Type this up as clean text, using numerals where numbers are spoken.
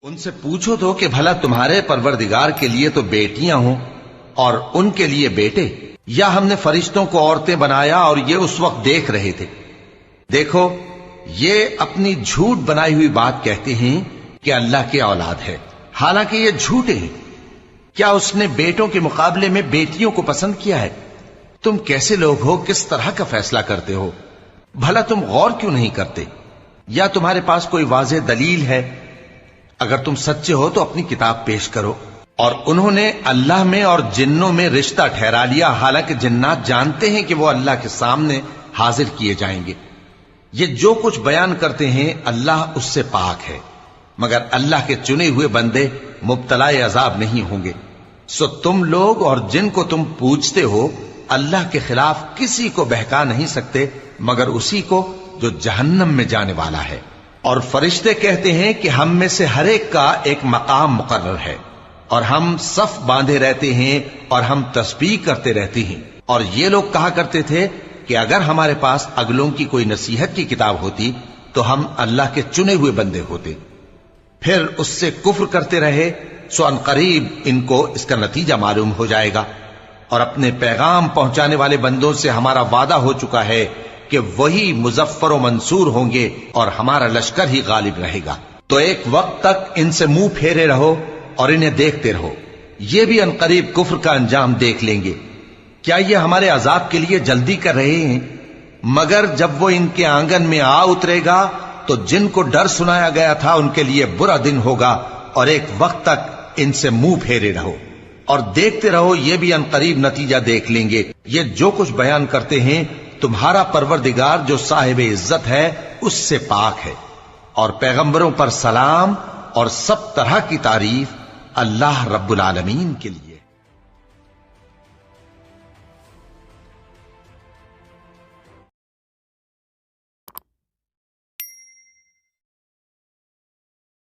ان سے پوچھو تو کہ بھلا تمہارے پروردگار کے لیے تو بیٹیاں ہوں اور ان کے لیے بیٹے، یا ہم نے فرشتوں کو عورتیں بنایا اور یہ اس وقت دیکھ رہے تھے؟ دیکھو، یہ اپنی جھوٹ بنائی ہوئی بات کہتے ہیں کہ اللہ کی اولاد ہے، حالانکہ یہ جھوٹے ہیں۔ کیا اس نے بیٹوں کے مقابلے میں بیٹیوں کو پسند کیا ہے؟ تم کیسے لوگ ہو؟ کس طرح کا فیصلہ کرتے ہو؟ بھلا تم غور کیوں نہیں کرتے؟ یا تمہارے پاس کوئی واضح دلیل ہے؟ اگر تم سچے ہو تو اپنی کتاب پیش کرو۔ اور انہوں نے اللہ میں اور جنوں میں رشتہ ٹھہرا لیا، حالانکہ جنات جانتے ہیں کہ وہ اللہ کے سامنے حاضر کیے جائیں گے۔ یہ جو کچھ بیان کرتے ہیں اللہ اس سے پاک ہے، مگر اللہ کے چنے ہوئے بندے مبتلا عذاب نہیں ہوں گے۔ سو تم لوگ اور جن کو تم پوجتے ہو اللہ کے خلاف کسی کو بہکا نہیں سکتے مگر اسی کو جو جہنم میں جانے والا ہے۔ اور فرشتے کہتے ہیں کہ ہم میں سے ہر ایک کا ایک مقام مقرر ہے، اور ہم صف باندھے رہتے ہیں اور ہم تسبیح کرتے رہتے ہیں۔ اور یہ لوگ کہا کرتے تھے کہ اگر ہمارے پاس اگلوں کی کوئی نصیحت کی کتاب ہوتی تو ہم اللہ کے چنے ہوئے بندے ہوتے۔ پھر اس سے کفر کرتے رہے، سو ان قریب ان کو اس کا نتیجہ معلوم ہو جائے گا۔ اور اپنے پیغام پہنچانے والے بندوں سے ہمارا وعدہ ہو چکا ہے کہ وہی مظفر و منصور ہوں گے اور ہمارا لشکر ہی غالب رہے گا۔ تو ایک وقت تک ان سے منہ پھیرے رہو اور انہیں دیکھتے رہو، یہ بھی ان قریب کفر کا انجام دیکھ لیں گے۔ کیا یہ ہمارے عذاب کے لیے جلدی کر رہے ہیں؟ مگر جب وہ ان کے آنگن میں آ اترے گا تو جن کو ڈر سنایا گیا تھا ان کے لیے برا دن ہوگا، اور ایک وقت تک ان سے منہ پھیرے رہو اور دیکھتے رہو، یہ بھی ان قریب نتیجہ دیکھ لیں گے۔ یہ جو کچھ بیان کرتے ہیں تمہارا پروردگار جو صاحب عزت ہے اس سے پاک ہے، اور پیغمبروں پر سلام اور سب طرح کی تعریف اللہ رب العالمین کے لیے۔